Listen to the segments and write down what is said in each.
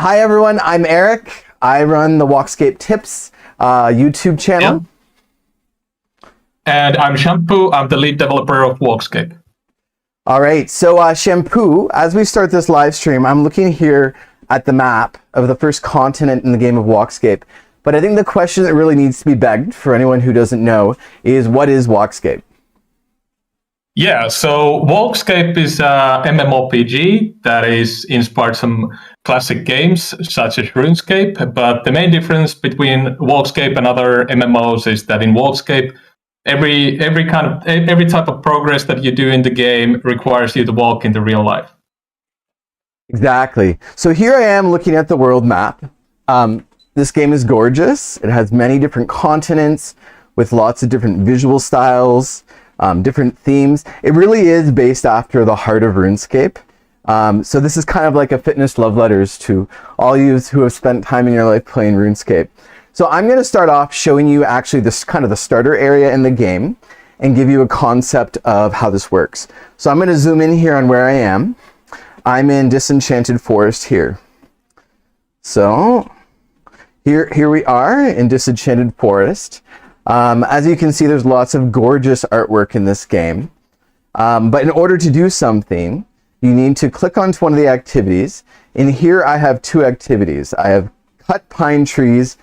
Hi everyone, I'm Eric. I run the WalkScape Tips YouTube channel. And I'm Schamppu. I'm the lead developer of WalkScape. All right, so Schamppu, as we start this live stream, I'm looking here at the map of the first continent in the game of WalkScape. But I think the question that really needs to be begged for anyone who doesn't know is, what is WalkScape? Yeah, so WalkScape is a MMORPG that is inspired some classic games such as RuneScape. But the main difference between WalkScape and other MMOs is that in WalkScape, every type of progress that you do in the game requires you to walk into real life. Exactly. So here I am looking at the world map. This game is gorgeous. It has many different continents with lots of different visual styles, different themes. It really is based after the heart of RuneScape. So this is kind of like a fitness love letters to all you who have spent time in your life playing RuneScape. So I'm going to start off showing you actually this kind of the starter area in the game and give you a concept of how this works. So I'm going to zoom in here on where I am. I'm in Disenchanted Forest here. So here we are in Disenchanted Forest. As you can see, there's lots of gorgeous artwork in this game. But in order to do something, you need to click onto one of the activities. In here, I have two activities. I have cut pine trees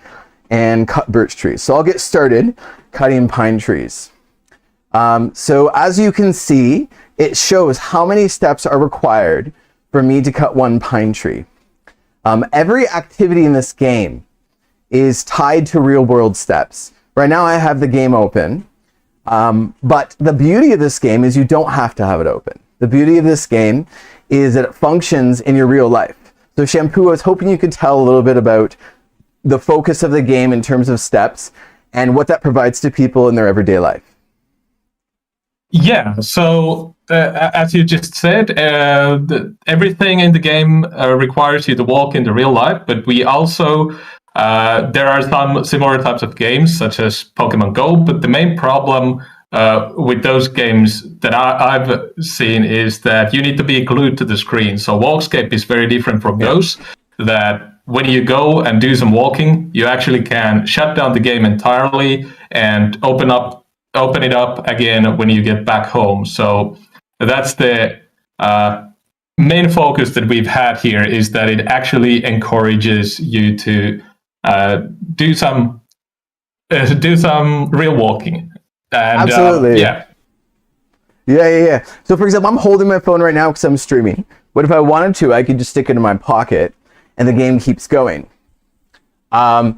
and cut birch trees. So I'll get started cutting pine trees. So as you can see, it shows how many steps are required for me to cut one pine tree. Every activity in this game is tied to real world steps. Right now I have the game open, but the beauty of this game is you don't have to have it open. The beauty of this game is that it functions in your real life. So Schamppu, I was hoping you could tell a little bit about the focus of the game in terms of steps and what that provides to people in their everyday life. Yeah, so as you just said, everything in the game requires you to walk into real life, but we also, there are some similar types of games such as Pokemon Go, but the main problem with those games that I've seen is that you need to be glued to the screen. So WalkScape is very different from those, that when you go and do some walking, you actually can shut down the game entirely and open it up again when you get back home. So that's the main focus that we've had here, is that it actually encourages you to do some real walking. And, Absolutely. Yeah. So for example, I'm holding my phone right now because I'm streaming. But if I wanted to, I could just stick it in my pocket and the game keeps going. So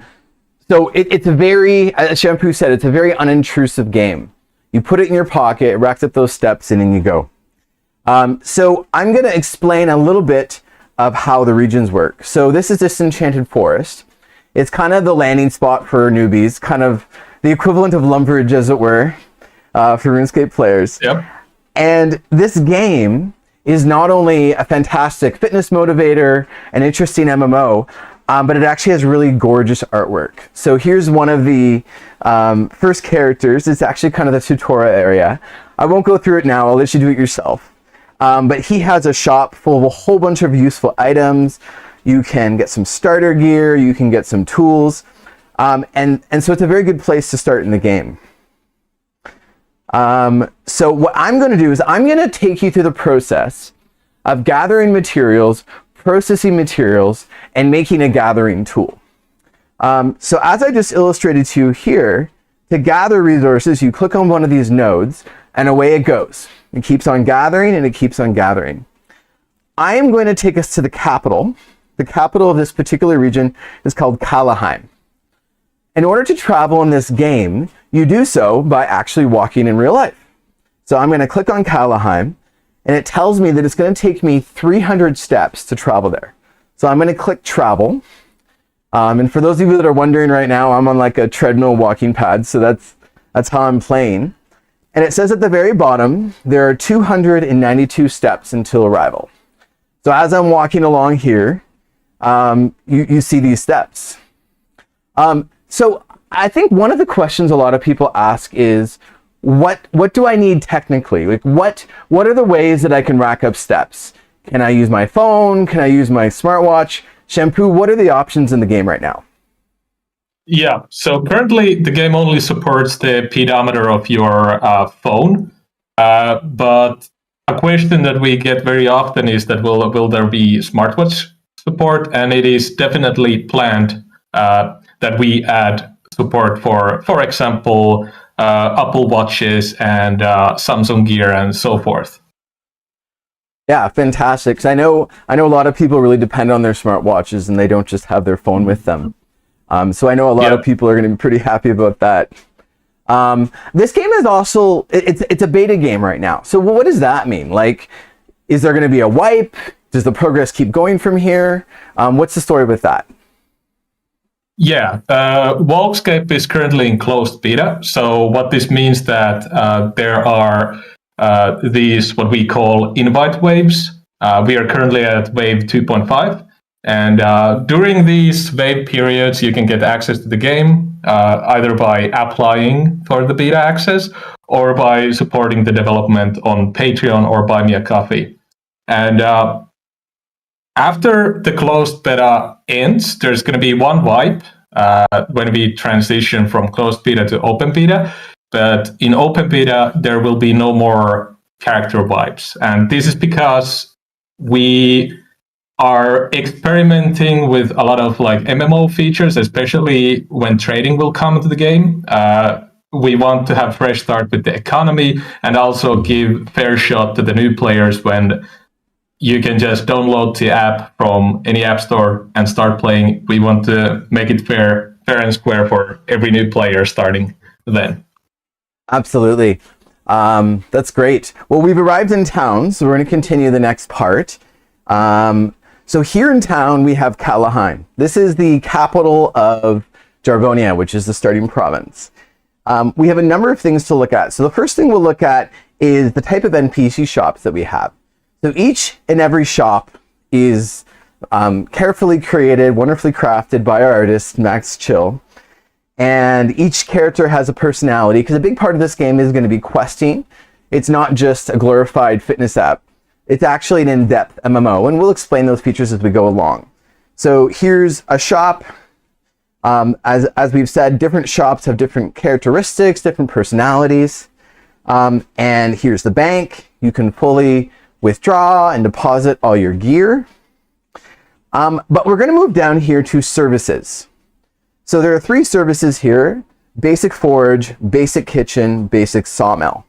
it's a very, as Schamppu said, it's a very unintrusive game. You put it in your pocket, it racks up those steps, and in you go. So I'm going to explain a little bit of how the regions work. So this is Disenchanted Forest. It's kind of the landing spot for newbies, kind of the equivalent of Lumbridge, as it were, for RuneScape players. Yep. And this game is not only a fantastic fitness motivator, an interesting MMO, but it actually has really gorgeous artwork. So here's one of the first characters. It's actually kind of the tutorial area. I won't go through it now. I'll let you do it yourself. But he has a shop full of a whole bunch of useful items. You can get some starter gear. You can get some tools. And so it's a very good place to start in the game. So what I'm going to do is I'm going to take you through the process of gathering materials, processing materials, and making a gathering tool. So as I just illustrated to you here, to gather resources, you click on one of these nodes and away it goes. It keeps on gathering and it keeps on gathering. I am going to take us to the capital. The capital of this particular region is called Kalaheim. In order to travel in this game, you do so by actually walking in real life. So I'm going to click on Kalaheim, and it tells me that it's going to take me 300 steps to travel there. So I'm going to click travel. And for those of you that are wondering right now, I'm on like a treadmill walking pad, so that's how I'm playing. And it says at the very bottom, there are 292 steps until arrival. So as I'm walking along here, you see these steps. So I think one of the questions a lot of people ask is, what do I need technically? Like what are the ways that I can rack up steps? Can I use my phone? Can I use my smartwatch? Schamppu, what are the options in the game right now? Yeah, so currently the game only supports the pedometer of your phone, but a question that we get very often is that will there be smartwatch support? And it is definitely planned that we add support for example, Apple Watches and Samsung Gear and so forth. Yeah, fantastic. 'Cause I know a lot of people really depend on their smartwatches and they don't just have their phone with them. So I know a lot of people are going to be pretty happy about that. This game is also, it's a beta game right now. So what does that mean? Like, is there going to be a wipe? Does the progress keep going from here? What's the story with that? Yeah, WalkScape is currently in closed beta. So what this means that there are these, what we call invite waves. We are currently at wave 2.5. And during these wave periods, you can get access to the game either by applying for the beta access or by supporting the development on Patreon or Buy Me a Coffee. And after the closed beta ends, there's going to be one wipe when we transition from closed beta to open beta. But in open beta, there will be no more character wipes. And this is because we are experimenting with a lot of like MMO features, especially when trading will come to the game. We want to have fresh start with the economy and also give fair shot to the new players when you can just download the app from any app store and start playing. We want to make it fair and square for every new player starting then. Absolutely. That's great. Well, we've arrived in town, so we're going to continue the next part. So here in town, we have Callahan. This is the capital of Jargonia, which is the starting province. We have a number of things to look at. So the first thing we'll look at is the type of NPC shops that we have. So each and every shop is carefully created, wonderfully crafted by our artist, Max Chill. And each character has a personality, because a big part of this game is going to be questing. It's not just a glorified fitness app. It's actually an in-depth MMO, and we'll explain those features as we go along. So here's a shop. As we've said, different shops have different characteristics, different personalities. And here's the bank. You can fully withdraw and deposit all your gear. But we're going to move down here to services. So there are 3 services here: Basic Forge, Basic Kitchen, Basic Sawmill.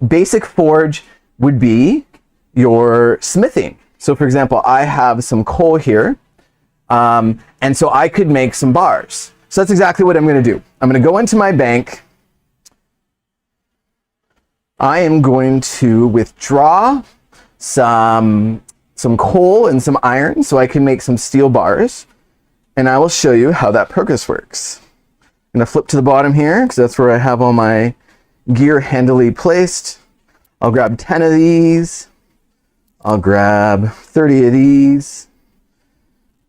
Basic Forge would be your smithing. So for example, I have some coal here, and so I could make some bars. So that's exactly what I'm going to do. I'm going to go into my bank. I am going to withdraw some coal and some iron so I can make some steel bars, and I will show you how that progress works. I'm going to flip to the bottom here because that's where I have all my gear handily placed. I'll grab 10 of these. I'll grab 30 of these.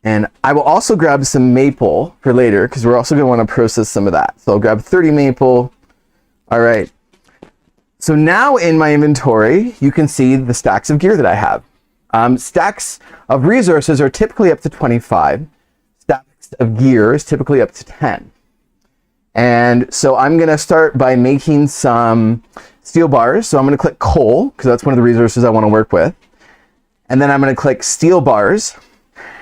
And I will also grab some maple for later because we're also going to want to process some of that. So I'll grab 30 maple. All right. So now in my inventory, you can see the stacks of gear that I have. Stacks of resources are typically up to 25. Stacks of gear is typically up to 10. And so I'm going to start by making some steel bars. So I'm going to click coal because that's one of the resources I want to work with. And then I'm going to click steel bars.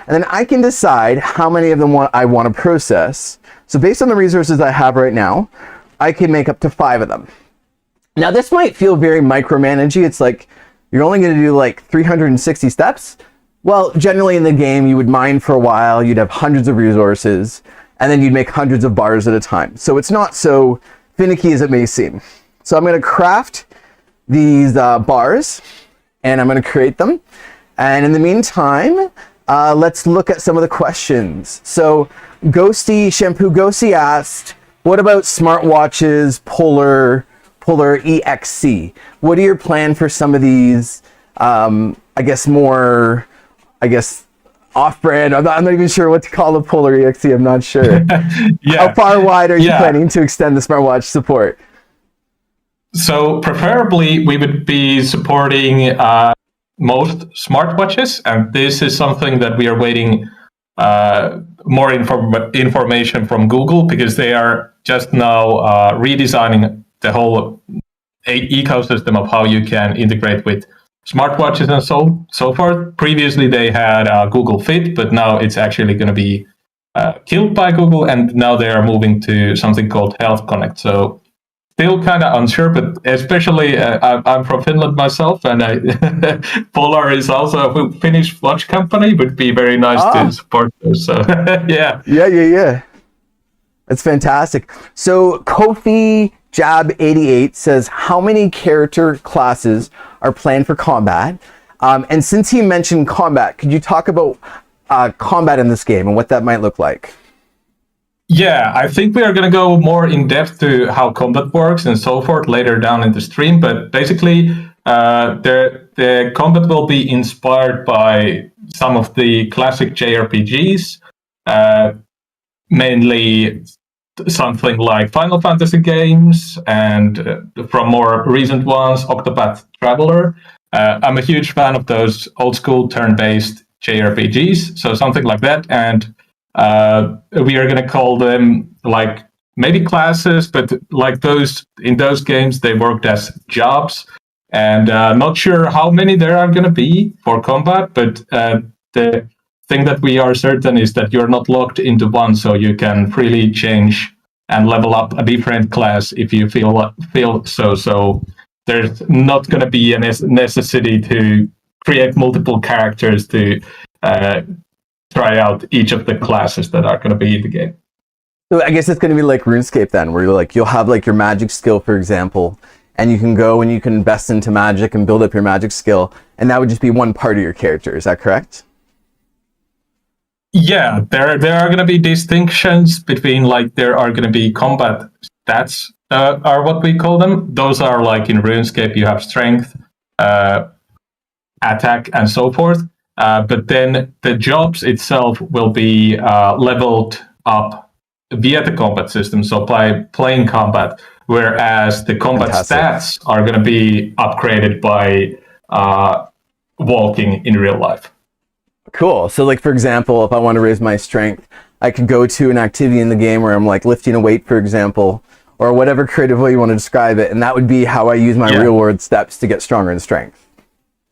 And then I can decide how many of them I want to process. So based on the resources I have right now, I can make up to 5 of them. Now this might feel very micromanagey. It's like you're only going to do like 360 steps. Well, generally in the game, you would mine for a while. You'd have hundreds of resources, and then you'd make hundreds of bars at a time. So it's not so finicky as it may seem. So I'm going to craft these bars, and I'm going to create them. And in the meantime, let's look at some of the questions. So Schamppu Ghosty asked, what about smartwatches, Polar EXC? What are your plan for some of these, off-brand? I'm not even sure what to call a Polar EXC. I'm not sure. Yeah. How far wide are you planning to extend the smartwatch support? So preferably we would be supporting most smartwatches, and this is something that we are waiting more information from Google, because they are just now redesigning the whole ecosystem of how you can integrate with smartwatches and so forth. Previously, they had Google Fit, but now it's actually going to be killed by Google, and now they are moving to something called Health Connect. So still kind of unsure, but especially I'm from Finland myself, and Polar is also a Finnish watch company. Would be very nice to support those. So Yeah. That's fantastic. So Kofi Jab 88 says, how many character classes are planned for combat? And since he mentioned combat, could you talk about combat in this game and what that might look like? Yeah, I think we are going to go more in depth to how combat works and so forth later down in the stream. But basically, the combat will be inspired by some of the classic JRPGs, mainly something like Final Fantasy games, and from more recent ones, Octopath Traveler. I'm a huge fan of those old school turn-based JRPGs, so something like that. And we are going to call them like maybe classes, but like those in those games, they worked as jobs. And not sure how many there are going to be for combat, but the thing that we are certain is that you're not locked into one, so you can freely change and level up a different class if you feel so. So there's not going to be a necessity to create multiple characters to try out each of the classes that are going to be in the game. So I guess it's going to be like RuneScape then, where you'll have like your magic skill, for example, and you can go and you can invest into magic and build up your magic skill, and that would just be one part of your character. Is that correct? Yeah, there are going to be distinctions between, like, there are going to be combat stats, are what we call them. Those are like in RuneScape, you have strength, attack, and so forth. But then the jobs itself will be leveled up via the combat system, so by playing combat, whereas the combat stats are going to be upgraded by walking in real life. Cool. So like, for example, if I want to raise my strength, I could go to an activity in the game where I'm like lifting a weight, for example, or whatever creative way you want to describe it, and that would be how I use my real world steps to get stronger in strength.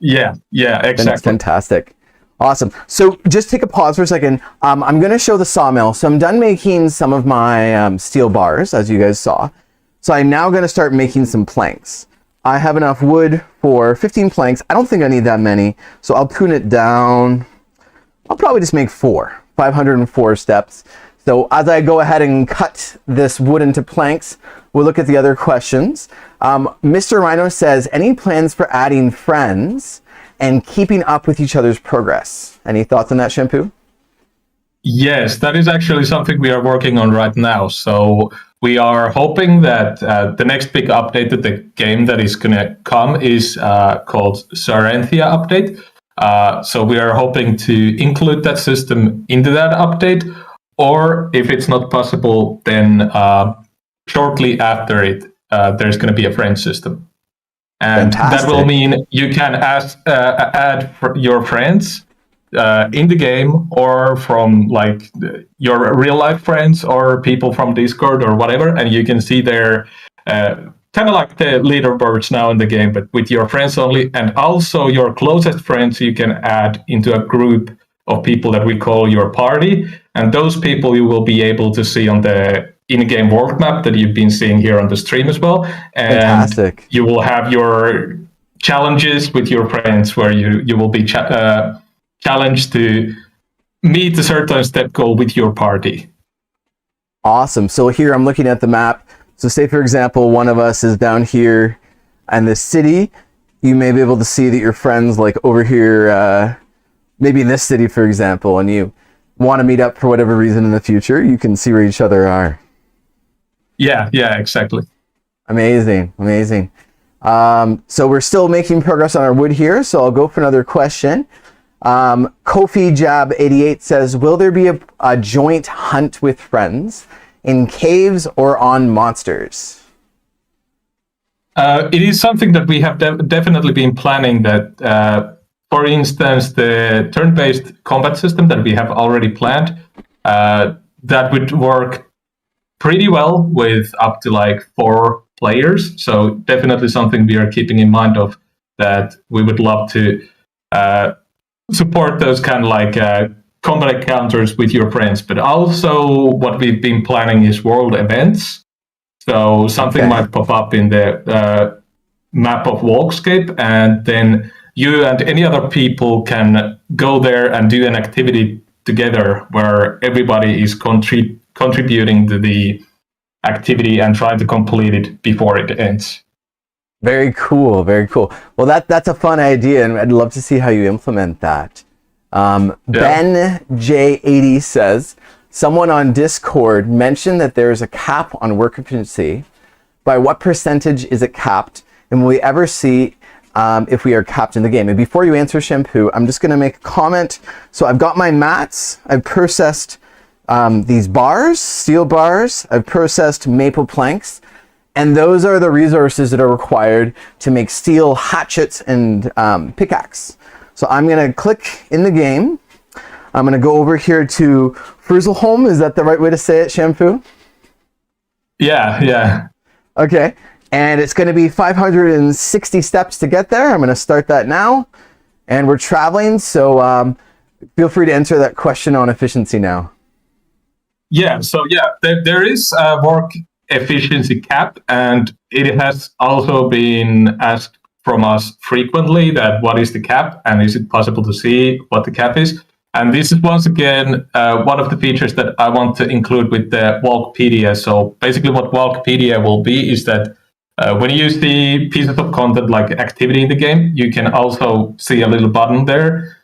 Yeah, exactly. That's fantastic. Awesome. So just take a pause for a second. I'm going to show the sawmill. So I'm done making some of my steel bars, as you guys saw. So I'm now going to start making some planks. I have enough wood for 15 planks. I don't think I need that many, so I'll tune it down. I'll probably just make 504 steps. So as I go ahead and cut this wood into planks, we'll look at the other questions. Mr. Rhino says, any plans for adding friends and keeping up with each other's progress? Any thoughts on that, Schamppu? Yes, that is actually something we are working on right now. So we are hoping that the next big update to the game that is going to come is called Sarenthia update. So we are hoping to include that system into that update, or if it's not possible, then shortly after it, there's going to be a friend system. And that will mean you can add your friends in the game, or from like your real life friends or people from Discord or whatever, and you can see their kind of like the leaderboards now in the game, but with your friends only, and also your closest friends you can add into a group of people that we call your party, and those people you will be able to see on the in-game world map that you've been seeing here on the stream as well. And you will have your challenges with your friends where you will be challenged to meet a certain step goal with your party. Awesome. So here I'm looking at the map. So say, for example, one of us is down here in the city. You may be able to see that your friends like over here, maybe in this city, for example, and you want to meet up for whatever reason in the future, you can see where each other are. Yeah, exactly. Amazing. So we're still making progress on our wood here, so I'll go for another question. Kofi Jab 88 says, will there be a joint hunt with friends in caves or on monsters? It is something that we have definitely been planning, that for instance, the turn-based combat system that we have already planned, that would work pretty well with up to like 4 players. So definitely something we are keeping in mind of, that we would love to support those kind of like combat encounters with your friends. But also what we've been planning is world events. So something might pop up in the map of WalkScape, and then you and any other people can go there and do an activity together where everybody is contributing to the activity and trying to complete it before it ends. Very cool, very cool. Well, that's a fun idea, and I'd love to see how you implement that. Ben J80 says, someone on Discord mentioned that there's a cap on work efficiency. By what percentage is it capped? And will we ever see if we are capped in the game? And before you answer, Schamppu, I'm just going to make a comment. So I've got my mats. I've processed these bars, steel bars. I've processed maple planks. And those are the resources that are required to make steel hatchets and pickaxe. So I'm going to click in the game. I'm going to go over here to Frizzleholm. Is that the right way to say it, Schamppu? Yeah. Okay. And it's going to be 560 steps to get there. I'm going to start that now. And we're traveling, so feel free to answer that question on efficiency now. Yeah, so there is a work efficiency cap, and it has also been asked from us frequently that what is the cap, and is it possible to see what the cap is? And this is once again one of the features that I want to include with the Walkpedia. So basically what Walkpedia will be is that when you see pieces of content like activity in the game, you can also see a little button there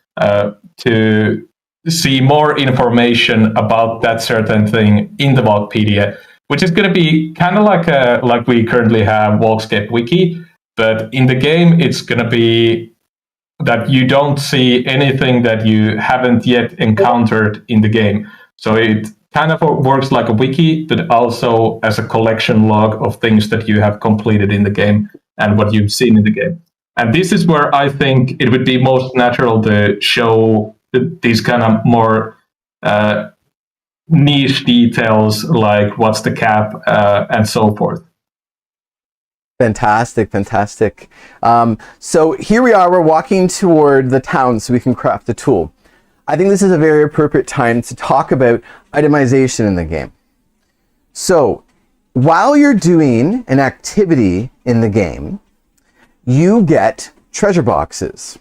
to see more information about that certain thing in the Walkpedia, which is going to be kind of like we currently have WalkScape Wiki, but in the game it's going to be that you don't see anything that you haven't yet encountered in the game. So it kind of works like a wiki, but also as a collection log of things that you have completed in the game and what you've seen in the game. And this is where I think it would be most natural to show these kind of more niche details, like what's the cap and so forth. Fantastic. So here we are, we're walking toward the town so we can craft the tool. I think this is a very appropriate time to talk about itemization in the game. So while you're doing an activity in the game, you get treasure boxes.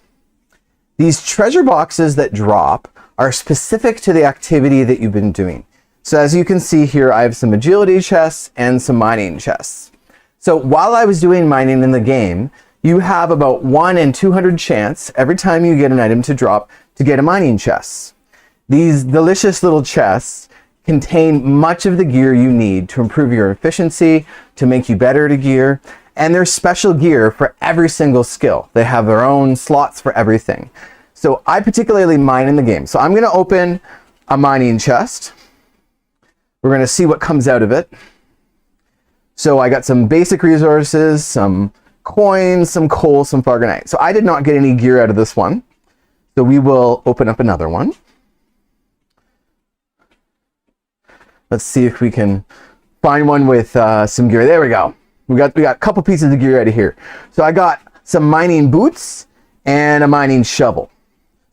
These treasure boxes that drop are specific to the activity that you've been doing. So as you can see here, I have some agility chests and some mining chests. So while I was doing mining in the game, you have about 1 in 200 chance every time you get an item to drop to get a mining chest. These delicious little chests contain much of the gear you need to improve your efficiency, to make you better at a gear, and there's special gear for every single skill. They have their own slots for everything. So I particularly mine in the game. So I'm going to open a mining chest. We're going to see what comes out of it. So I got some basic resources, some coins, some coal, some fargonite. So I did not get any gear out of this one. So we will open up another one. Let's see if we can find one with some gear. There we go. We got a couple pieces of gear out of here. So I got some mining boots and a mining shovel.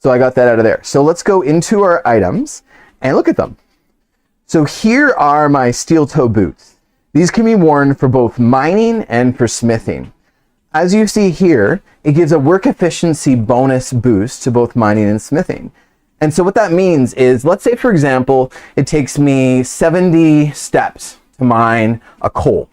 So I got that out of there. So let's go into our items and look at them. So here are my steel toe boots. These can be worn for both mining and for smithing. As you see here, it gives a work efficiency bonus boost to both mining and smithing. And so what that means is, let's say for example, it takes me 70 steps to mine a coal.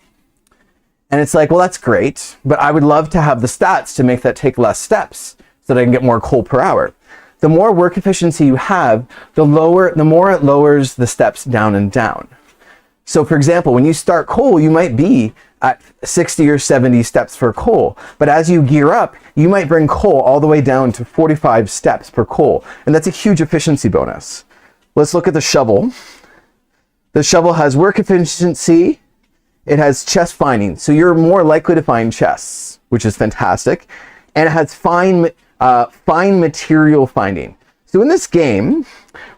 And it's like, well, that's great, but I would love to have the stats to make that take less steps so that I can get more coal per hour. The more work efficiency you have, the more it lowers the steps down and down. So for example, when you start coal, you might be at 60 or 70 steps for coal. But as you gear up, you might bring coal all the way down to 45 steps per coal. And that's a huge efficiency bonus. Let's look at the shovel. The shovel has work efficiency. It has chest finding. So you're more likely to find chests, which is fantastic. And it has fine fine material finding. So in this game,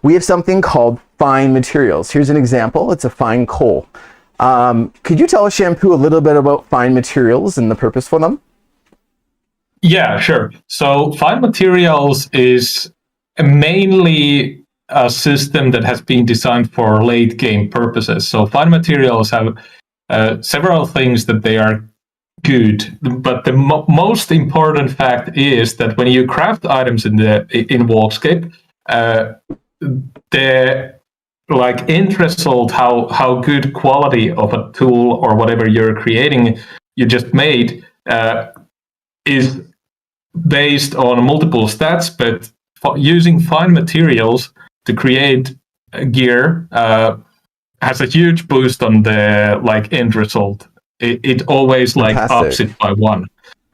we have something called fine materials. Here's an example. It's a fine coal. Could you tell us, Schamppu, a little bit about fine materials and the purpose for them? Yeah, sure. So fine materials is mainly a system that has been designed for late game purposes. So fine materials have several things that they are good, but the most important fact is that when you craft items in WalkScape, the like end result, how good quality of a tool or whatever you're creating you just made is based on multiple stats, but using fine materials to create gear has a huge boost on the like end result. It always like ups it by 1.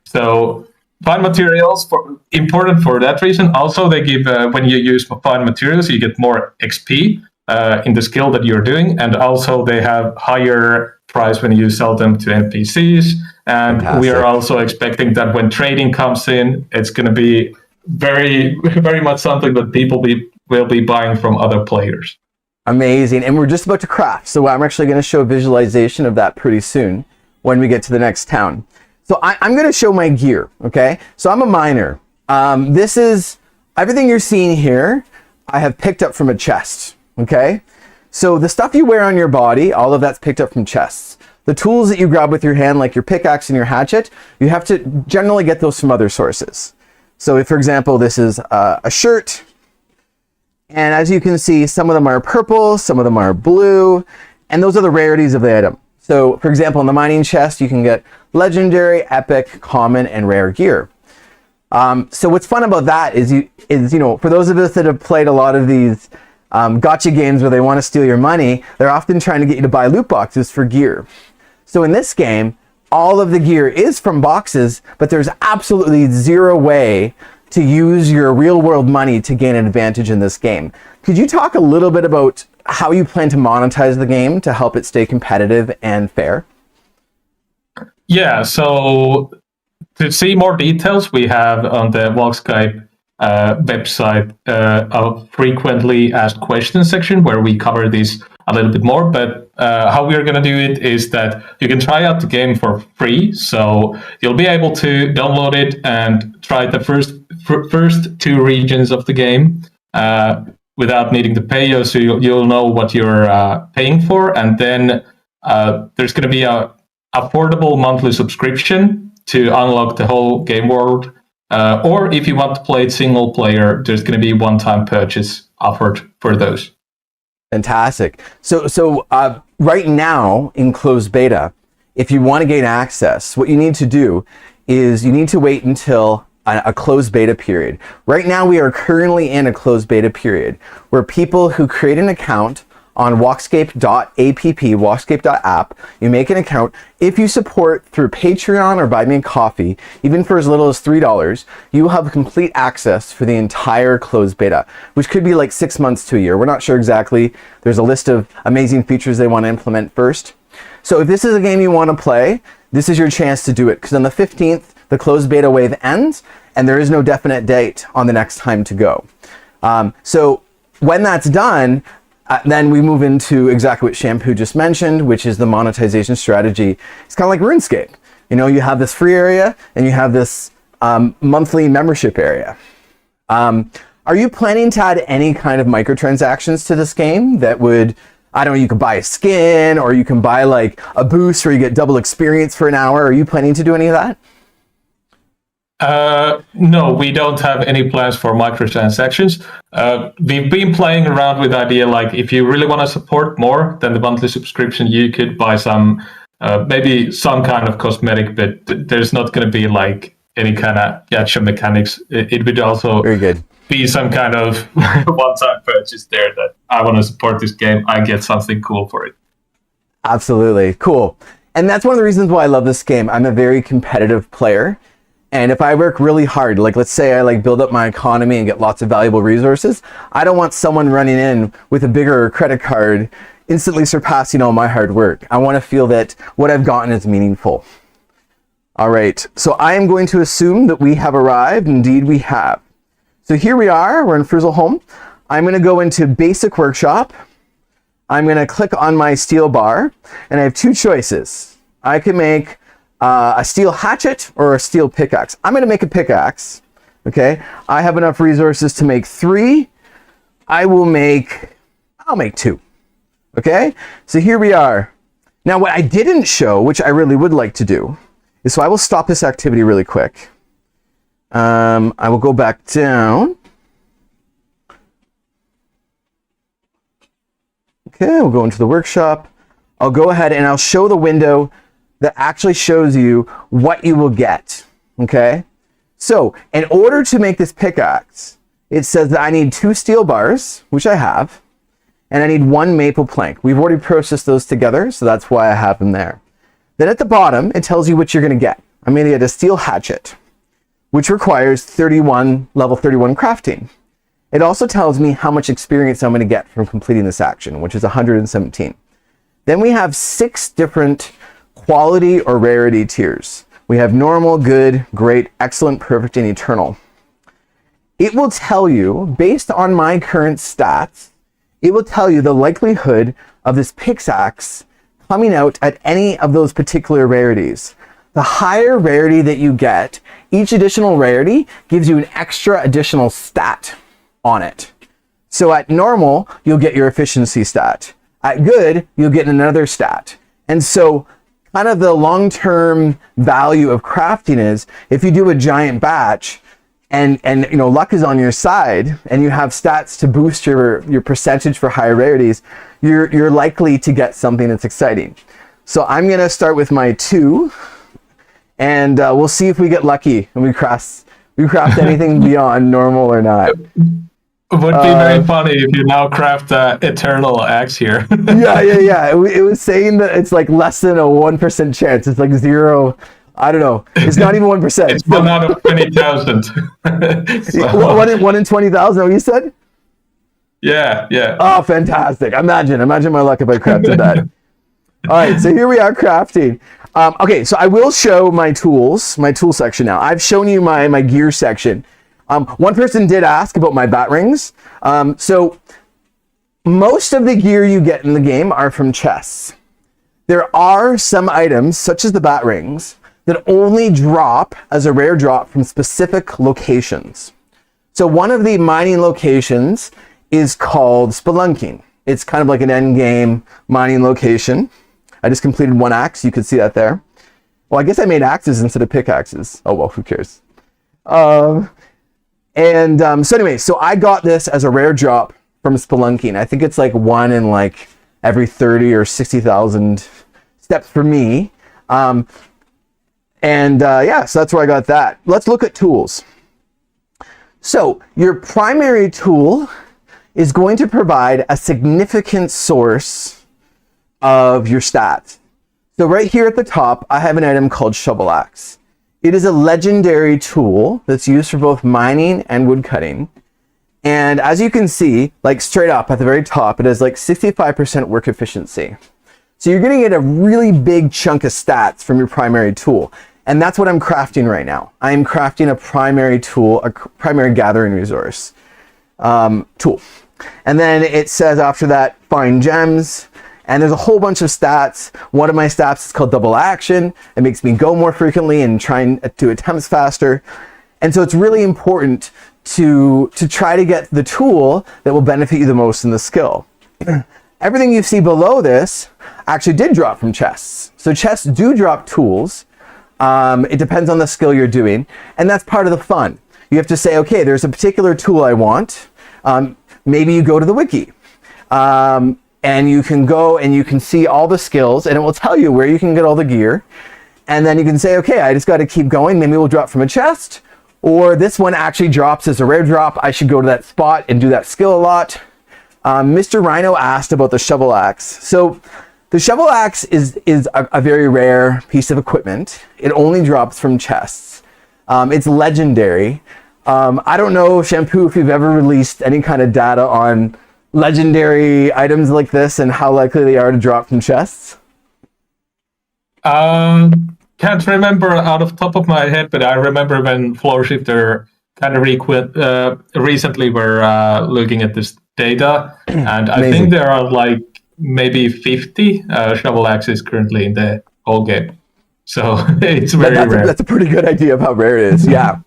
So fine materials important for that reason. Also, they give when you use fine materials, you get more XP in the skill that you're doing, and also they have higher price when you sell them to NPCs. And we are also expecting that when trading comes in, it's going to be very, very much something that people will be buying from other players. Amazing. And we're just about to craft. So I'm actually going to show a visualization of that pretty soon when we get to the next town. So I'm going to show my gear. Okay. So I'm a miner. This is everything you're seeing here. I have picked up from a chest. Okay. So the stuff you wear on your body, all of that's picked up from chests. The tools that you grab with your hand, like your pickaxe and your hatchet, you have to generally get those from other sources. So if, for example, this is a shirt, and as you can see, some of them are purple, some of them are blue, and those are the rarities of the item. So for example, in the mining chest, you can get legendary, epic, common, and rare gear. So what's fun about that is, you know, for those of us that have played a lot of these gotcha games where they want to steal your money, they're often trying to get you to buy loot boxes for gear. So in this game, all of the gear is from boxes, but there's absolutely zero way to use your real world money to gain an advantage in this game. Could you talk a little bit about how you plan to monetize the game to help it stay competitive and fair? Yeah, so to see more details, we have on the WalkScape website a frequently asked questions section where we cover this a little bit more. But how we are going to do it is that you can try out the game for free. So you'll be able to download it and try the first 2 regions of the game without needing to pay. So you'll know what you're paying for. And then there's going to be a affordable monthly subscription to unlock the whole game world. Or if you want to play it single player, there's going to be one-time purchase offered for those. Fantastic. So right now in closed beta, if you want to gain access, what you need to do is you need to wait until a closed beta period. Right now we are currently in a closed beta period where people who create an account on walkscape.app, walkscape.app, you make an account. If you support through Patreon or Buy Me a Coffee, even for as little as $3, you will have complete access for the entire closed beta, which could be like 6 months to a year. We're not sure exactly. There's a list of amazing features they want to implement first. So if this is a game you want to play, this is your chance to do it, because on the 15th, the closed beta wave ends, and there is no definite date on the next time to go. So when that's done, then we move into exactly what Schamppu just mentioned, which is the monetization strategy. It's kind of like RuneScape. You know, you have this free area and you have this monthly membership area. Are you planning to add any kind of microtransactions to this game that would, I don't know, you could buy a skin or you can buy like a boost where you get double experience for an hour? Are you planning to do any of that? No, we don't have any plans for microtransactions. We've been playing around with the idea, like if you really want to support more than the monthly subscription, you could buy some, maybe some kind of cosmetic, but there's not going to be like any kind of gacha mechanics. It would also very good be some kind of one-time purchase there that I want to support this game. I get something cool for it. Absolutely. Cool. And that's one of the reasons why I love this game. I'm a very competitive player. And if I work really hard, like let's say I like build up my economy and get lots of valuable resources, I don't want someone running in with a bigger credit card instantly surpassing all my hard work. I want to feel that what I've gotten is meaningful. All right, so I am going to assume that we have arrived. Indeed, we have. So here we are. We're in Frizzle Home. I'm going to go into Basic Workshop. I'm going to click on my steel bar, and I have two choices. I can make a steel hatchet or a steel pickaxe. I'm going to make a pickaxe. Okay, I have enough resources to make 3. I'll make 2. Okay, so here we are. Now, what I didn't show, which I really would like to do, is so I will stop this activity really quick. I will go back down. Okay, we'll go into the workshop. I'll go ahead and I'll show the window that actually shows you what you will get. Okay, so in order to make this pickaxe, it says that I need 2 steel bars, which I have, and I need 1 maple plank. We've already processed those together, so that's why I have them there. Then at the bottom, it tells you what you're going to get. I'm going to get a steel hatchet, which requires level 31 crafting. It also tells me how much experience I'm going to get from completing this action, which is 117. Then we have 6 different quality or rarity tiers. We have normal, good, great, excellent, perfect, and eternal. It will tell you, based on my current stats, it will tell you the likelihood of this pickaxe coming out at any of those particular rarities. The higher rarity that you get, each additional rarity gives you an extra additional stat on it. So at normal, you'll get your efficiency stat. At good, you'll get another stat. And so kind of the long-term value of crafting is if you do a giant batch and you know luck is on your side and you have stats to boost your percentage for higher rarities, you're likely to get something that's exciting. So I'm gonna start with my 2 and we'll see if we get lucky and we craft anything beyond normal or not. It would be very funny if you now craft the eternal axe here. yeah. It was saying that it's like less than a 1% chance. It's like 0. I don't know. It's not even 1%. It's 1 out of 20,000. So. 1 in 20,000. What you said? Yeah. Oh, fantastic! Imagine my luck if I crafted that. All right, so here we are crafting. Okay, so I will show my tools, my tool section now. I've shown you my gear section. One person did ask about my bat rings. So most of the gear you get in the game are from chests. There are some items, such as the bat rings, that only drop as a rare drop from specific locations. So one of the mining locations is called Spelunking. It's kind of like an end game mining location. I just completed 1 axe. You could see that there. Well, I guess I made axes instead of pickaxes. Oh, well, who cares? So anyway, so I got this as a rare drop from Spelunking. I think it's like 1 in like every 30 or 60,000 steps for me. Yeah, so that's where I got that. Let's look at tools. So your primary tool is going to provide a significant source of your stats. So right here at the top, I have an item called Shovel Axe. It is a legendary tool that's used for both mining and wood cutting. And as you can see, like straight up at the very top, it has like 65% work efficiency. So you're going to get a really big chunk of stats from your primary tool. And that's what I'm crafting right now. I am crafting a primary tool, a primary gathering resource tool. And then it says after that, find gems. And there's a whole bunch of stats. One of my stats is called double action. It makes me go more frequently and trying to attempts faster. And so it's really important to try to get the tool that will benefit you the most in the skill. Everything you see below this actually did drop from chests. So chests do drop tools. It depends on the skill you're doing. And that's part of the fun. You have to say, okay, there's a particular tool I want. Maybe you go to the wiki. And you can go and you can see all the skills and it will tell you where you can get all the gear. And then you can say, okay, I just got to keep going. Maybe we'll drop from a chest, or this one actually drops as a rare drop. I should go to that spot and do that skill a lot. Mr. Rhino asked about the shovel axe. So the shovel axe is a very rare piece of equipment. It only drops from chests. It's legendary. I don't know, Schamppu, if you've ever released any kind of data on legendary items like this and how likely they are to drop from chests. can't remember out of top of my head, but I remember when Floor Shifter kind of recently were looking at this data, and I think there are like maybe 50 shovel axes currently in the whole game. So it's very rare. That's a pretty good idea of how rare it is. Yeah.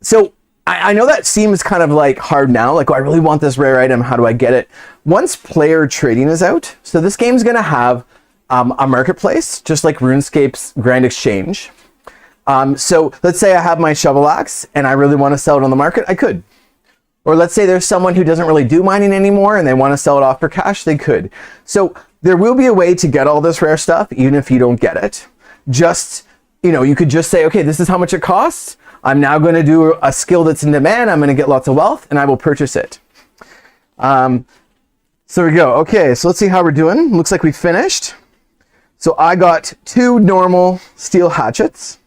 So I know that seems kind of like hard now. Like, oh, I really want this rare item. How do I get it? Once player trading is out, so this game's going to have a marketplace, just like RuneScape's Grand Exchange. So let's say I have my shovel axe and I really want to sell it on the market. I could. Or let's say there's someone who doesn't really do mining anymore and they want to sell it off for cash. They could. So there will be a way to get all this rare stuff, even if you don't get it. Just, you could just say, okay, this is how much it costs. I'm now going to do a skill that's in demand. I'm going to get lots of wealth and I will purchase it. So there we go. Okay, so let's see how we're doing. Looks like we finished. So I got 2 normal steel hatchets.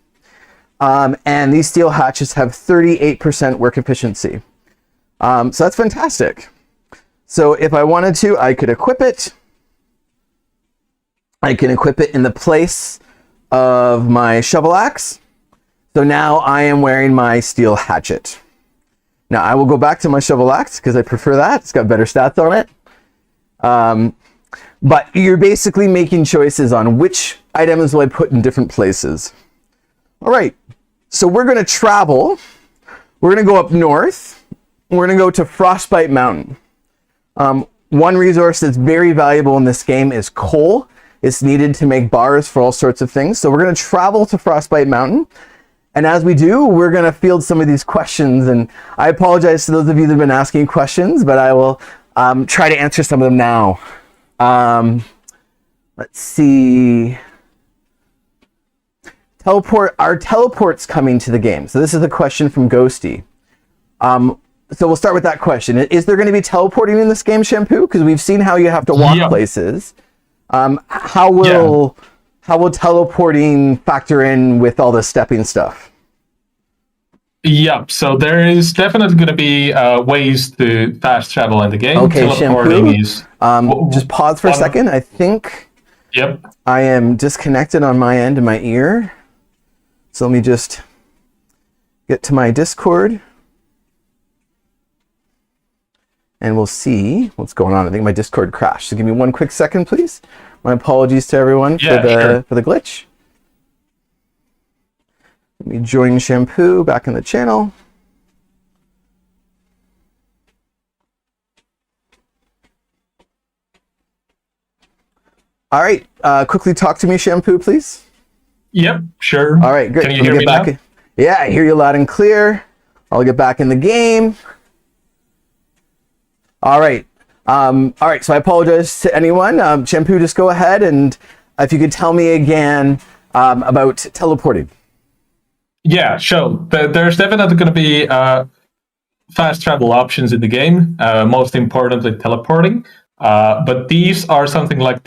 And these steel hatchets have 38% work efficiency. So that's fantastic. So if I wanted to, I could equip it. I can equip it in the place of my shovel axe. So now I am wearing my steel hatchet. Now I will go back to my shovel axe because I prefer that. It's got better stats on it. But you're basically making choices on which items will I put in different places. All right, so we're going to travel. We're going to go up north. We're going to go to Frostbite Mountain. One resource that's very valuable in this game is coal. It's needed to make bars for all sorts of things. So we're going to travel to Frostbite Mountain. And as we do, we're going to field some of these questions. And I apologize to those of you that have been asking questions, but I will try to answer some of them now. Let's see. Are teleports coming to the game? So this is a question from Ghosty. So we'll start with that question. Is there going to be teleporting in this game, Schamppu? Because we've seen how you have to walk places. How will teleporting factor in with all the stepping stuff? Yep, so there is definitely going to be ways to fast travel in the game. Okay, teleporting Schamppu, is... just pause for a second. I think I am disconnected on my end in my ear. So let me just get to my Discord. And we'll see what's going on. I think my Discord crashed. So give me one quick second, please. My apologies to everyone for the glitch. Let me join Schamppu back in the channel. All right, quickly talk to me, Schamppu, please. Yep, sure. All right, great. Can you hear me now? Yeah, I hear you loud and clear. I'll get back in the game. All right. So I apologize to anyone. Schamppu, just go ahead, and if you could tell me again about teleporting. Yeah, sure. There's definitely going to be fast travel options in the game, most importantly teleporting. But these are something like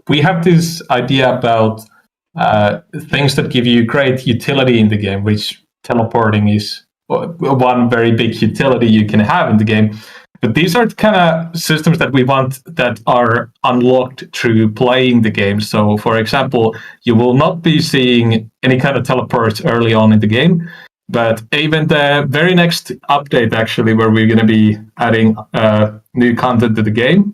we have this idea about things that give you great utility in the game, which teleporting is one very big utility you can have in the game. But these are the kind of systems that we want that are unlocked through playing the game. So, for example, you will not be seeing any kind of teleports early on in the game. But even the very next update, actually, where we're going to be adding new content to the game,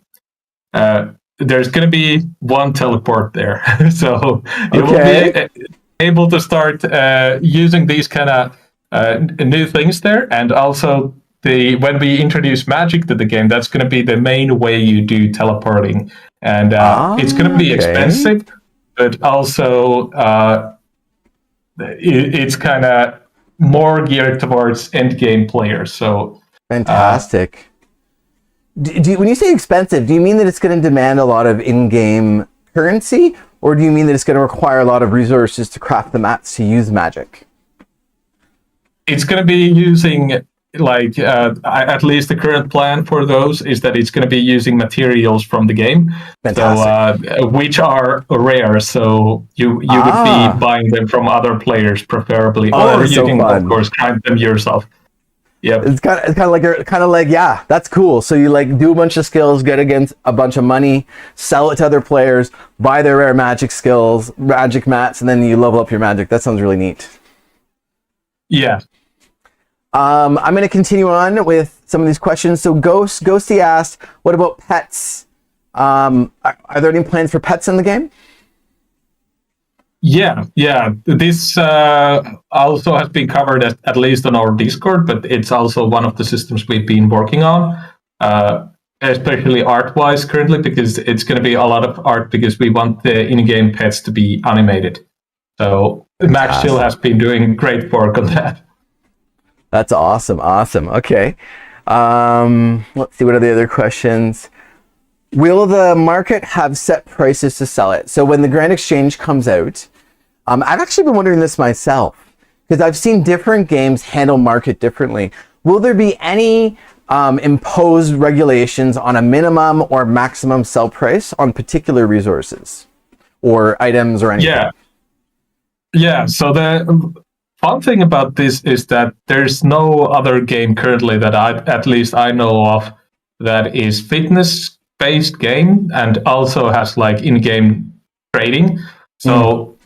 there's going to be one teleport there. So you will be able to start using these kind of new things there. And also, when we introduce magic to the game, that's going to be the main way you do teleporting. And it's going to be expensive, but also it's kind of more geared towards end game players. So fantastic. When you say expensive, do you mean that it's going to demand a lot of in-game currency, or do you mean that it's going to require a lot of resources to craft the mats to use magic? It's going to be using, at least the current plan for those is that it's going to be using materials from the game, so, which are rare. So you would be buying them from other players, preferably, or you can of course grind them yourself. Yep. It's kind of like, yeah, that's cool. So you like do a bunch of skills, get against a bunch of money, sell it to other players, buy their rare magic skills, magic mats, and then you level up your magic. That sounds really neat. Yeah. I'm going to continue on with some of these questions. So Ghosty asked, what about pets? Are there any plans for pets in the game? Yeah. This also has been covered at least on our Discord, but it's also one of the systems we've been working on, especially art-wise currently, because it's going to be a lot of art because we want the in-game pets to be animated. So Max still has been doing great work on that. That's awesome. Okay. Let's see, what are the other questions? Will the market have set prices to sell it? So when the Grand Exchange comes out, I've actually been wondering this myself, because I've seen different games handle market differently. Will there be any imposed regulations on a minimum or maximum sell price on particular resources or items or anything? Yeah. So the fun thing about this is that there's no other game currently that at least I know of that is fitness-based game and also has like in-game trading. So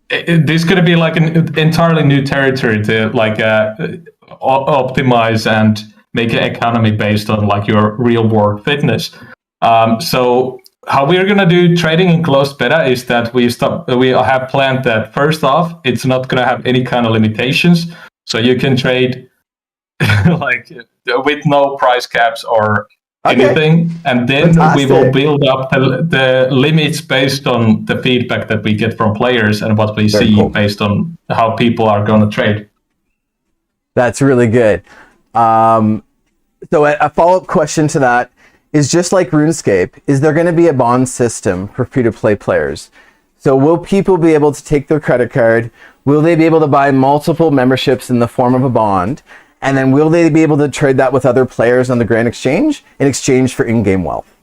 this is going to be like an entirely new territory to like optimize and make an economy based on like your real-world fitness. So how we're going to do trading in closed beta is that we have planned that first off, it's not going to have any kind of limitations. So you can trade like with no price caps or anything. And then we will build up the limits based on the feedback that we get from players and what we see based on how people are going to trade. That's really good. So a follow-up question to that is, just like RuneScape, is there going to be a bond system for free-to-play players? So will people be able to take their credit card? Will they be able to buy multiple memberships in the form of a bond? And then will they be able to trade that with other players on the Grand Exchange in exchange for in-game wealth?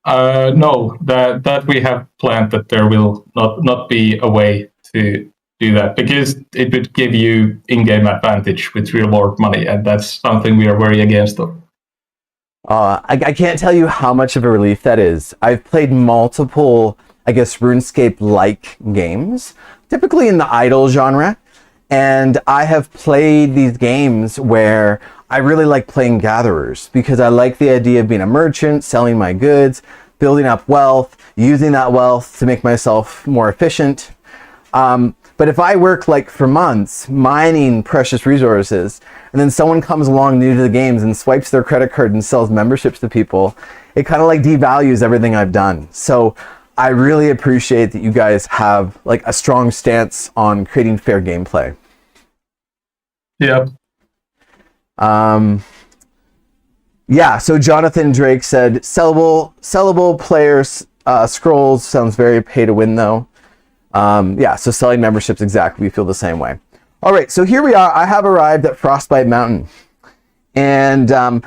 No, that we have planned that there will not be a way to do that, because it would give you in-game advantage with real-world money, and that's something we are very against of. I can't tell you how much of a relief that is. I've played multiple, I guess, RuneScape-like games, typically in the idle genre, and I have played these games where I really like playing gatherers because I like the idea of being a merchant, selling my goods, building up wealth, using that wealth to make myself more efficient. But if I work like for months mining precious resources, and then someone comes along new to the games and swipes their credit card and sells memberships to people, it kind of like devalues everything I've done. So I really appreciate that you guys have like a strong stance on creating fair gameplay. Yeah. Yeah, so Jonathan Drake said, sellable players scrolls sounds very pay to win though. Yeah, so selling memberships, exactly. We feel the same way. All right, so here we are. I have arrived at Frostbite Mountain. And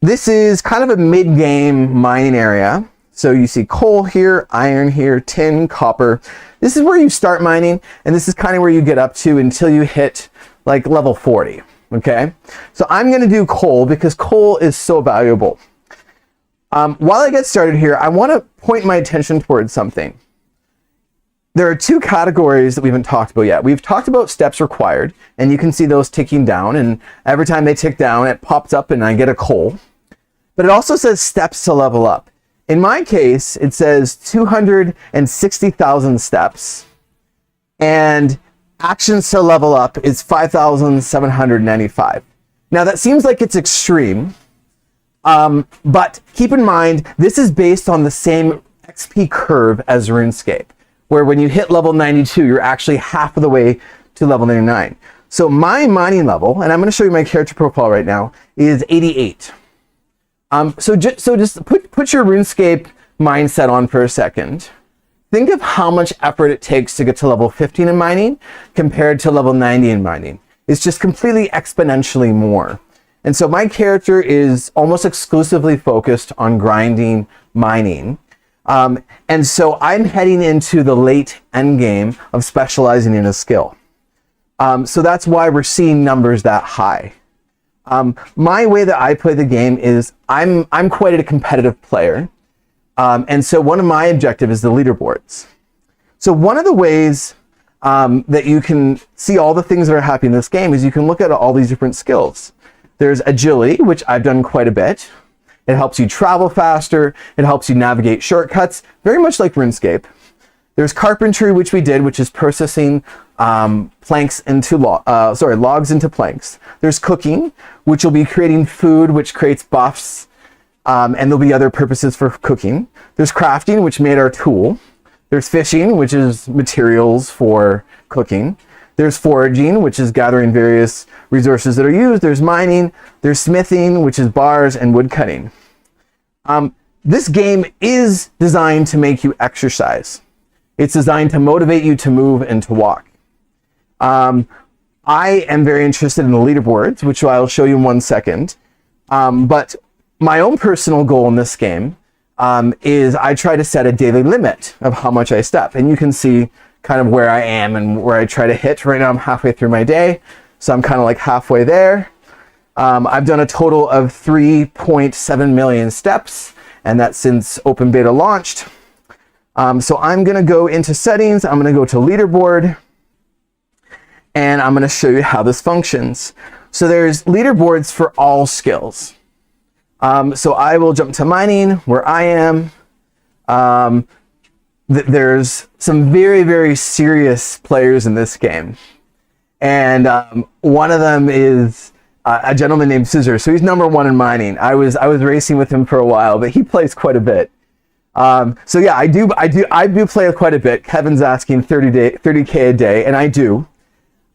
this is kind of a mid-game mining area. So you see coal here, iron here, tin, copper. This is where you start mining, and this is kind of where you get up to until you hit like level 40, okay? So I'm going to do coal because coal is so valuable. While I get started here, I want to point my attention towards something. There are two categories that we haven't talked about yet. We've talked about steps required, and you can see those ticking down, and every time they tick down, it pops up and I get a coal. But it also says steps to level up. In my case, it says 260,000 steps, and actions to level up is 5,795. Now that seems like it's extreme, but keep in mind, this is based on the same XP curve as RuneScape, where when you hit level 92, you're actually half of the way to level 99. So my mining level, and I'm going to show you my character profile right now, is 88. So just put your RuneScape mindset on for a second. Think of how much effort it takes to get to level 15 in mining compared to level 90 in mining. It's just completely exponentially more. And so my character is almost exclusively focused on grinding mining. And so I'm heading into the late end game of specializing in a skill. So that's why we're seeing numbers that high. My way that I play the game is I'm quite a competitive player. And so one of my objectives is the leaderboards. So one of the ways that you can see all the things that are happening in this game is you can look at all these different skills. There's agility, which I've done quite a bit. It helps you travel faster. It helps you navigate shortcuts, very much like RuneScape. There's carpentry, which we did, which is processing logs into planks. There's cooking, which will be creating food, which creates buffs, and there'll be other purposes for cooking. There's crafting, which made our tool. There's fishing, which is materials for cooking. There's foraging, which is gathering various resources that are used. There's mining. There's smithing, which is bars and wood cutting. This game is designed to make you exercise. It's designed to motivate you to move and to walk. I am very interested in the leaderboards, which I'll show you in 1 second. But my own personal goal in this game is I try to set a daily limit of how much I step. And you can see kind of where I am and where I try to hit. Right now I'm halfway through my day, so I'm kind of like halfway there. I've done a total of 3.7 million steps, and that's since open beta launched. So I'm going to go into settings. I'm going to go to leaderboard, and I'm going to show you how this functions. So there's leaderboards for all skills. So I will jump to mining, where I am. There's some very, very serious players in this game. And one of them is a gentleman named Scissor. So he's #1 in mining. I was racing with him for a while, but he plays quite a bit. So yeah, I do play quite a bit. Kevin's asking 30K a day, and I do.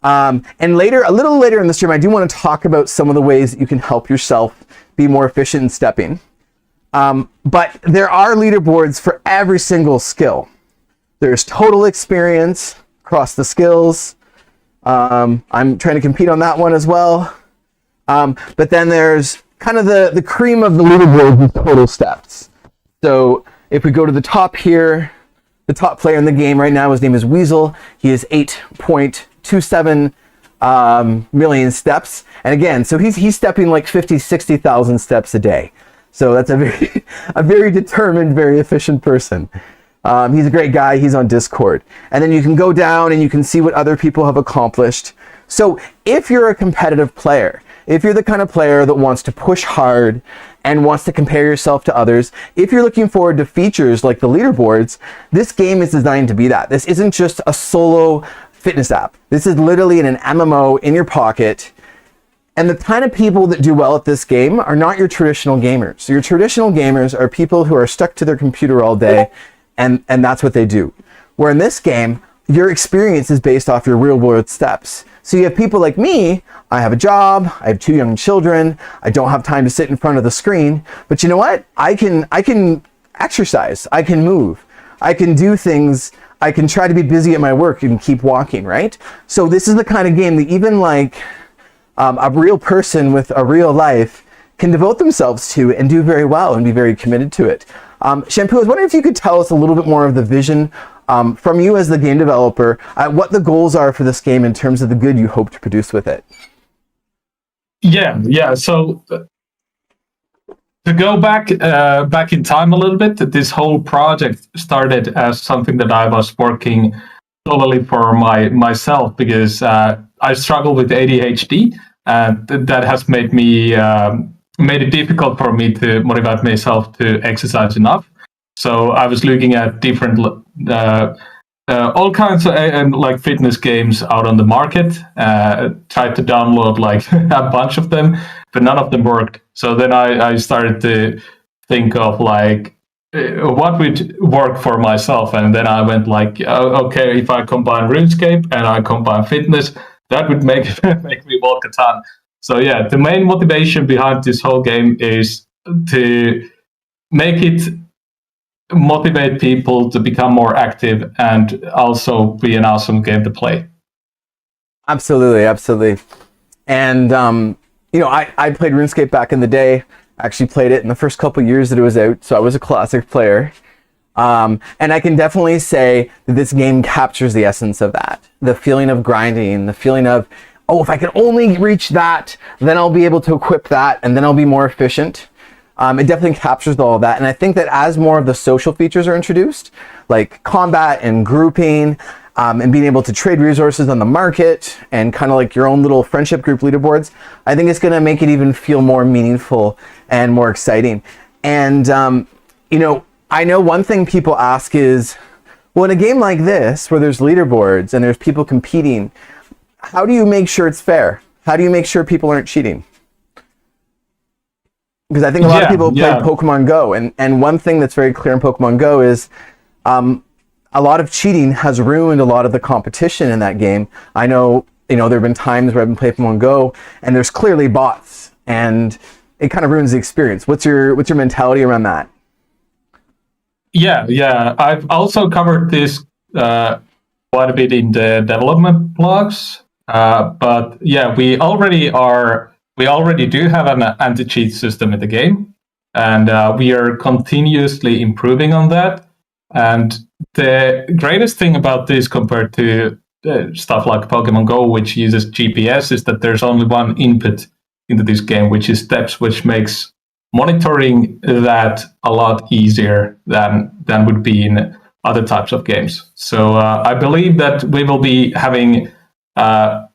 And a little later in the stream, I do want to talk about some of the ways that you can help yourself be more efficient in stepping. But there are leaderboards for every single skill. There's total experience across the skills. I'm trying to compete on that one as well. But then there's kind of the cream of the leaderboard with total steps. So if we go to the top here, the top player in the game right now, his name is Weasel. He is 8.27 million steps. And again, so he's stepping like 60,000 steps a day. So that's a very determined, very efficient person. He's a great guy. He's on Discord. And then you can go down and you can see what other people have accomplished. So if you're a competitive player, if you're the kind of player that wants to push hard and wants to compare yourself to others, if you're looking forward to features like the leaderboards, this game is designed to be that. This isn't just a solo fitness app. This is literally an MMO in your pocket. And the kind of people that do well at this game are not your traditional gamers. So your traditional gamers are people who are stuck to their computer all day, and that's what they do. Where in this game, your experience is based off your real world steps. So you have people like me. I have a job, I have 2 young children, I don't have time to sit in front of the screen, but you know what? I can exercise, I can move, I can do things, I can try to be busy at my work and keep walking, right? So this is the kind of game that even like a real person with a real life can devote themselves to and do very well and be very committed to it. Schamppu, I was wondering if you could tell us a little bit more of the vision from you as the game developer, what the goals are for this game in terms of the good you hope to produce with it. Yeah. So to go back in time a little bit, this whole project started as something that I was working solely for myself because I struggle with ADHD, and that has made it difficult for me to motivate myself to exercise enough. So I was looking at different all kinds of like fitness games out on the market. Tried to download like a bunch of them, but none of them worked. So then I started to think of like what would work for myself, and then I went like, okay, if I combine RuneScape and I combine fitness, that would make me walk a ton. So yeah, the main motivation behind this whole game is to make it motivate people to become more active and also be an awesome game to play. Absolutely. And I played RuneScape back in the day. I actually played it in the first couple years that it was out, so I was a classic player. And I can definitely say that this game captures the essence of that. The feeling of grinding, the feeling of oh, if I can only reach that, then I'll be able to equip that, and then I'll be more efficient. It definitely captures all of that. And I think that as more of the social features are introduced, like combat and grouping, and being able to trade resources on the market, and kind of like your own little friendship group leaderboards, I think it's going to make it even feel more meaningful and more exciting. And, I know one thing people ask is, well, in a game like this, where there's leaderboards and there's people competing, how do you make sure it's fair? How do you make sure people aren't cheating? Because I think a lot of people play Pokemon Go, and one thing that's very clear in Pokemon Go is a lot of cheating has ruined a lot of the competition in that game. I know, there have been times where I've been playing Pokemon Go, and there's clearly bots, and it kind of ruins the experience. What's your mentality around that? Yeah. I've also covered this quite a bit in the development blogs. But yeah, we already do have an anti-cheat system in the game, and we are continuously improving on that. And the greatest thing about this compared to stuff like Pokemon Go, which uses GPS, is that there's only one input into this game, which is steps, which makes monitoring that a lot easier than would be in other types of games. So I believe that we will be having a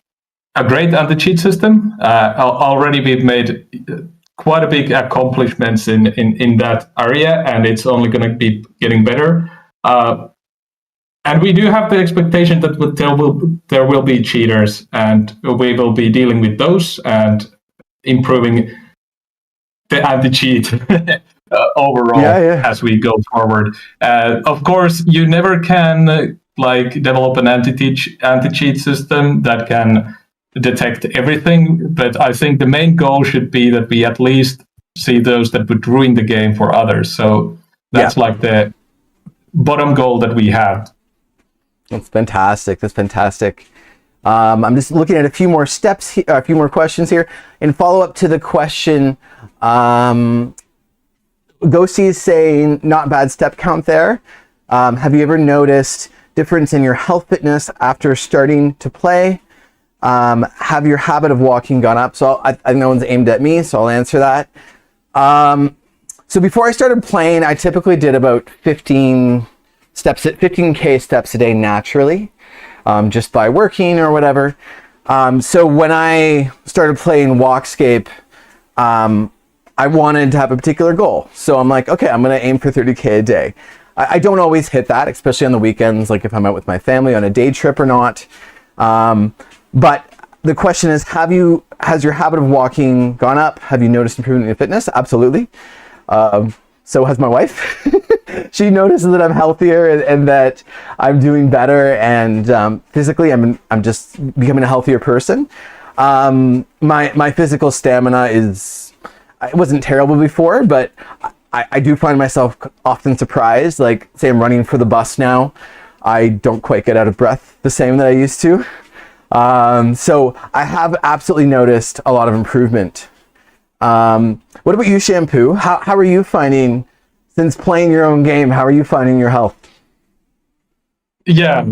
great anti-cheat system. Already we've made quite a big accomplishments in that area, and it's only going to be getting better. And we do have the expectation that there will be cheaters, and we will be dealing with those and improving the anti-cheat overall as we go forward. Of course, you never can develop an anti-cheat system that can detect everything, but I think the main goal should be that we at least see those that would ruin the game for others. So that's like the bottom goal that we have. That's fantastic. I'm just looking at a few more steps, a few more questions here. In follow-up to the question, Ghosty is saying, not bad step count there. Have you ever noticed difference in your health fitness after starting to play? Have your habit of walking gone up? So I know one's aimed at me, so I'll answer that. So before I started playing, I typically did about 15K steps a day naturally. Just by working or whatever. So when I started playing WalkScape, I wanted to have a particular goal. So I'm like, okay, I'm going to aim for 30K a day. I don't always hit that, especially on the weekends, like if I'm out with my family on a day trip or not. But the question is, has your habit of walking gone up? Have you noticed improvement in your fitness? Absolutely. So has my wife. She notices that I'm healthier and that I'm doing better, and physically I'm just becoming a healthier person. My physical stamina it wasn't terrible before, but I do find myself often surprised. Like, say I'm running for the bus now, I don't quite get out of breath the same that I used to. So I have absolutely noticed a lot of improvement. What about you, Schamppu? How are you finding, since playing your own game, how are you finding your health? Yeah,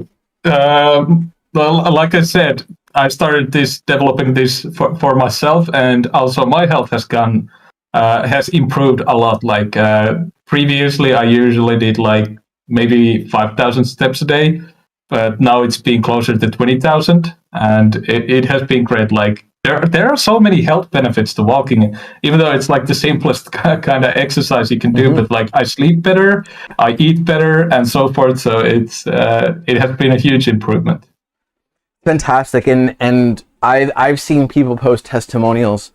well, like I said, I started developing this for myself, and also my health has improved a lot. Like previously, I usually did maybe 5,000 steps a day, but now it's been closer to 20,000, and it has been great. There are so many health benefits to walking, even though it's the simplest kind of exercise you can do. Mm-hmm. But I sleep better, I eat better, and so forth. So it has been a huge improvement. Fantastic, and I've seen people post testimonials.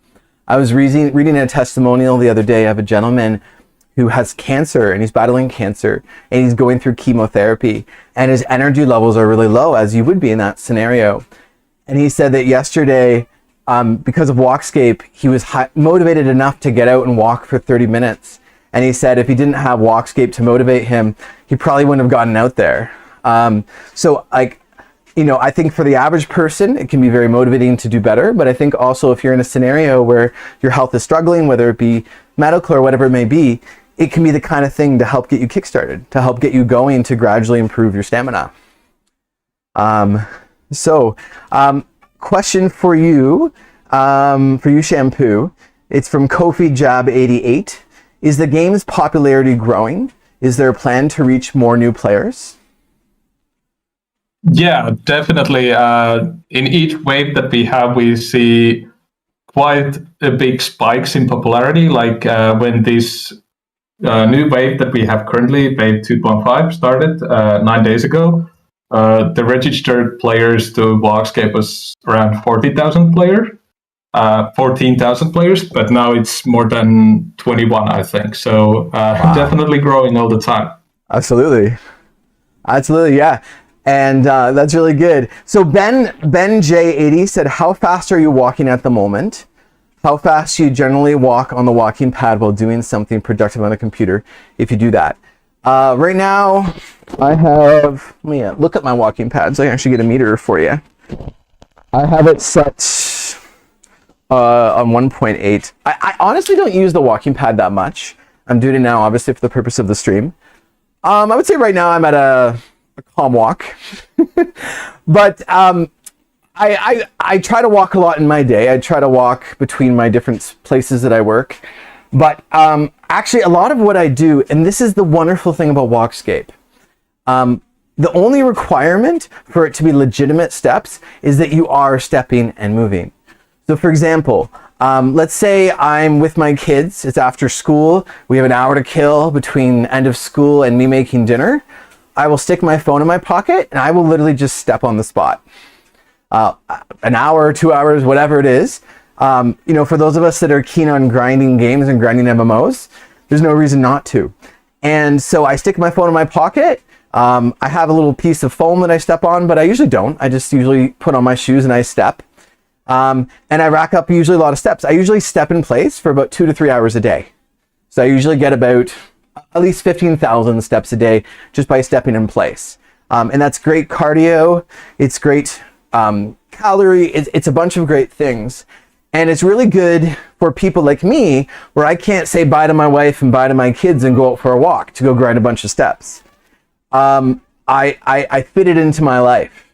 I was reading a testimonial the other day of a gentleman who has cancer, and he's battling cancer, and he's going through chemotherapy, and his energy levels are really low, as you would be in that scenario. And he said that yesterday, because of WalkScape, he was motivated enough to get out and walk for 30 minutes. And he said if he didn't have WalkScape to motivate him, he probably wouldn't have gotten out there. I think for the average person, it can be very motivating to do better. But I think also if you're in a scenario where your health is struggling, whether it be medical or whatever it may be, it can be the kind of thing to help get you kickstarted, to help get you going to gradually improve your stamina. question for you, Schamppu. It's from Kofi Jab 88. Is the game's popularity growing? Is there a plan to reach more new players? Yeah, definitely. In each wave that we have, we see quite a big spikes in popularity. Like when this new wave that we have currently, wave 2.5, started 9 days ago, the registered players to WalkScape was around 40,000 players. 14,000 players, but now it's more than 21, I think. So wow. Definitely growing all the time. Absolutely, yeah, and that's really good. So Ben J80 said, "How fast are you walking at the moment? How fast do you generally walk on the walking pad while doing something productive on the computer? If you do that, right now, I have. Let me look at my walking pad so I can actually get a meter for you. I have it set." On 1.8. I honestly don't use the walking pad that much. I'm doing it now, obviously, for the purpose of the stream. I would say right now I'm at a calm walk. But I try to walk a lot in my day. I try to walk between my different places that I work. But actually, a lot of what I do, and this is the wonderful thing about WalkScape, the only requirement for it to be legitimate steps is that you are stepping and moving. So for example, let's say I'm with my kids, it's after school, we have an hour to kill between end of school and me making dinner. I will stick my phone in my pocket and I will literally just step on the spot. An hour, 2 hours, whatever it is. For those of us that are keen on grinding games and grinding MMOs, there's no reason not to. And so I stick my phone in my pocket. I have a little piece of foam that I step on, but I usually don't. I just usually put on my shoes and I step. And I rack up usually a lot of steps. I usually step in place for about 2 to 3 hours a day. So I usually get about at least 15,000 steps a day just by stepping in place. And that's great cardio. It's great calorie. It's a bunch of great things. And it's really good for people like me where I can't say bye to my wife and bye to my kids and go out for a walk to go grind a bunch of steps. I fit it into my life.